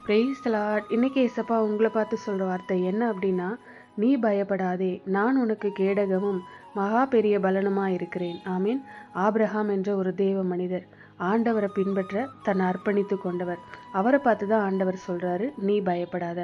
Praise the Lord. இன்னைக்கு ஏசப்பா உங்களை பார்த்து சொல்ற வார்த்தை என்ன அப்படின்னா, நீ பயப்படாதே, நான் உனக்கு கேடகமும் மகா பெரிய பலனுமா இருக்கிறேன். ஆமீன். ஆபிரகாம் என்ற ஒரு தேவ மனிதர் ஆண்டவரை பின்பற்ற தன்னை அர்ப்பணித்து கொண்டவர். அவரை பார்த்து தான் ஆண்டவர் சொல்றாரு, நீ பயப்படாத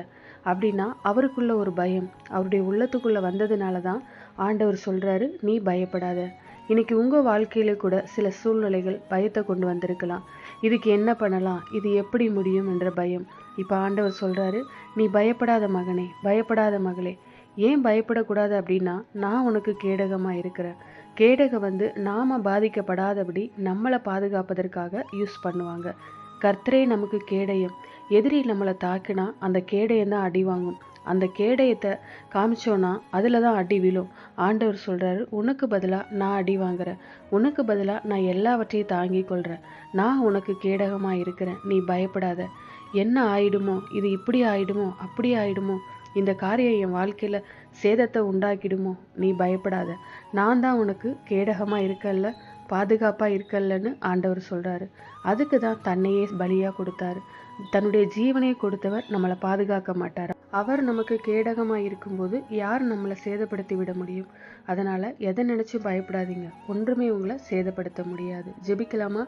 அப்படின்னா. அவருக்குள்ள ஒரு பயம் அவருடைய உள்ளத்துக்குள்ள வந்ததுனால தான் ஆண்டவர் சொல்றாரு, நீ பயப்படாத. இன்னைக்கு உங்க வாழ்க்கையில கூட சில சூழ்நிலைகள் பயத்தை கொண்டு வந்திருக்கலாம். இதுக்கு என்ன பண்ணலாம், இது எப்படி முடியும் என்ற பயம். இப்ப ஆண்டவர் சொல்றாரு, நீ பயப்படாத மகனே, பயப்படாத மகளே. ஏன் பயப்படக்கூடாது அப்படின்னா, நான் உனக்கு கேடகமா இருக்கிறேன். கேடகம் நாம பாதிக்கப்படாதபடி நம்மளை பாதுகாப்பதற்காக யூஸ் பண்ணுவாங்க. கர்த்தரே நமக்கு கேடயம். எதிரி நம்மளை தாக்கினா அந்த கேடயம் தான் அடி வாங்கும். அந்த கேடயத்தை காமிச்சோன்னா அதில் தான் அடி விழும். ஆண்டவர் சொல்றாரு, உனக்கு பதிலாக நான் அடி வாங்குறேன், உனக்கு பதிலாக நான் எல்லாவற்றையும் தாங்கி கொள்கிறேன். நான் உனக்கு கேடகமாக இருக்கிறேன், நீ பயப்படாத. என்ன ஆயிடுமோ, இது இப்படி ஆயிடுமோ, அப்படி ஆயிடுமோ, இந்த காரியம் என் வாழ்க்கையில் சேதத்தை உண்டாக்கிடுமோ, நீ பயப்படாத. நான் தான் உனக்கு கேடகமாக இருக்கல்ல, பாதுகாப்பாக இருக்கல்லன்னு ஆண்டவர் சொல்கிறாரு. அதுக்கு தான் தன்னையே பலியாக கொடுத்தாரு. தன்னுடைய ஜீவனையை கொடுத்தவர் நம்மளை பாதுகாக்க மாட்டார். அவர் நமக்கு கேடகமாக இருக்கும்போது யார் நம்மளை சேதப்படுத்தி விட முடியும்? அதனால் எதை நினச்சி பயப்படாதீங்க. ஒன்றுமே உங்களை சேதப்படுத்த முடியாது. ஜெபிக்கலாமா?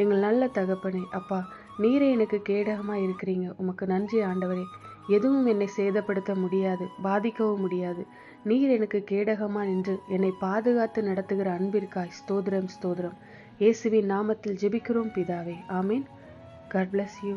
எங்கள் நல்ல தகப்பனே, அப்பா, நீரே எனக்கு கேடகமாக இருக்கிறீங்க. உமக்கு நன்றி ஆண்டவரே. எதுவும் என்னை சேதப்படுத்த முடியாது, பாதிக்கவும் முடியாது. நீர் எனக்கு கேடகமாக நின்று என்னை பாதுகாத்து நடத்துகிற அன்பிற்காய் ஸ்தோத்திரம், ஸ்தோத்திரம். இயேசுவின் நாமத்தில் ஜெபிக்கிறோம் பிதாவே, ஆமீன். God bless you.